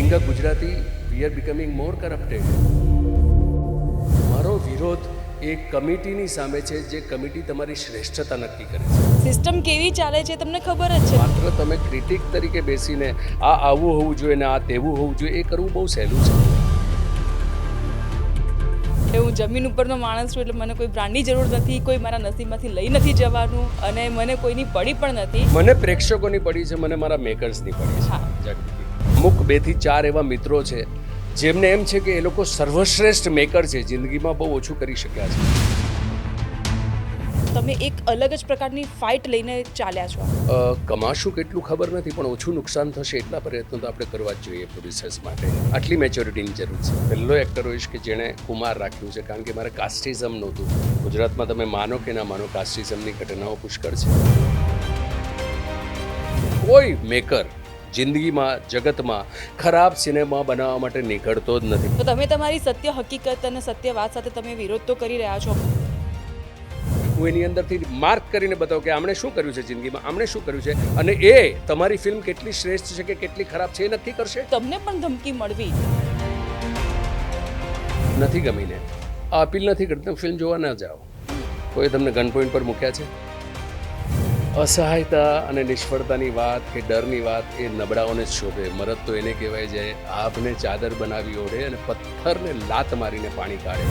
Being a Gujarati, we are becoming more corrupted. મારો વિરોધ એક કમિટીની સામે છે જે કમિટી તમારી શ્રેષ્ઠતા નક્કી કરે છે. સિસ્ટમ કેવી ચાલે છે તમને ખબર જ છે. માત્ર તમે ક્રિટિક તરીકે બેસીને આ આવું હોવું જોઈએ ને આ તેવું હોવું જોઈએ એ કરવું બહુ સહેલું છે. હું જમીન ઉપરનો માણસ છું એટલે મને કોઈ બ્રાન્ડની જરૂર નથી, કોઈ મારા નસીબમાંથી લઈ નથી જવાનું અને મને કોઈની પડી પણ નથી. મને પ્રેક્ષકોની પડી છે, મને મારા મેકર્સની પડી છે. હા. અમુક 2 થી 4 એવા મિત્રો છે જેમને એમ છે કે એ લોકો સર્વશ્રેષ્ઠ મેકર છે, જિંદગીમાં બહુ ઓછું કરી શક્યા છે. તમે એક અલગ જ પ્રકારની ફાઇટ લઈને ચાલ્યા છો. કમાશું કેટલું ખબર નથી, પણ ઓછું નુકસાન થશે એટલા પ્રયત્નો તો આપણે કરવા જ જોઈએ પ્રોડ્યુસર્સ માટે. આટલી મેચ્યોરિટીની જરૂર છે. પહેલો એક્ટર હોઈશ કે જેણે કુમાર રાખ્યું છે, કારણ કે મારે કાસ્ટિઝમ નહોતું. ગુજરાતમાં તમે માનો કે ના માનો, કાસ્ટિઝમની ઘટનાઓ પુષ્કળ છે. કોઈ મેકર જિંદગીમાં જગતમાં ખરાબ સિનેમા બનાવવા માટે નીકળતો જ નથી. તો તમે તમારી સત્ય હકીકત અને સત્ય વાત સાથે તમે વિરોધ તો કરી રહ્યા છો. હું એની અંદરથી માર્ક કરીને બતાવું કે આમણે શું કર્યું છે જિંદગીમાં, આમણે શું કર્યું છે, અને એ તમારી ફિલ્મ કેટલી શ્રેષ્ઠ છે કે કેટલી ખરાબ છે એ નક્કી કરશે. તમને પણ ધમકી મળવી નથી ગમીને આ અપીલ નથી કરતી, ફિલ્મ જોવા ના જાઓ. કોઈ તમને ગન પોઈન્ટ પર મૂક્યા છે? અસહાયતા અને નિષ્ફળતાની વાત કે ડરની વાત એ નબળાઓને જ શોભે. મરદ તો એને કહેવાય જાય આભને ચાદર બનાવી ઓઢે અને પથ્થરને લાત મારીને પાણી કાઢે.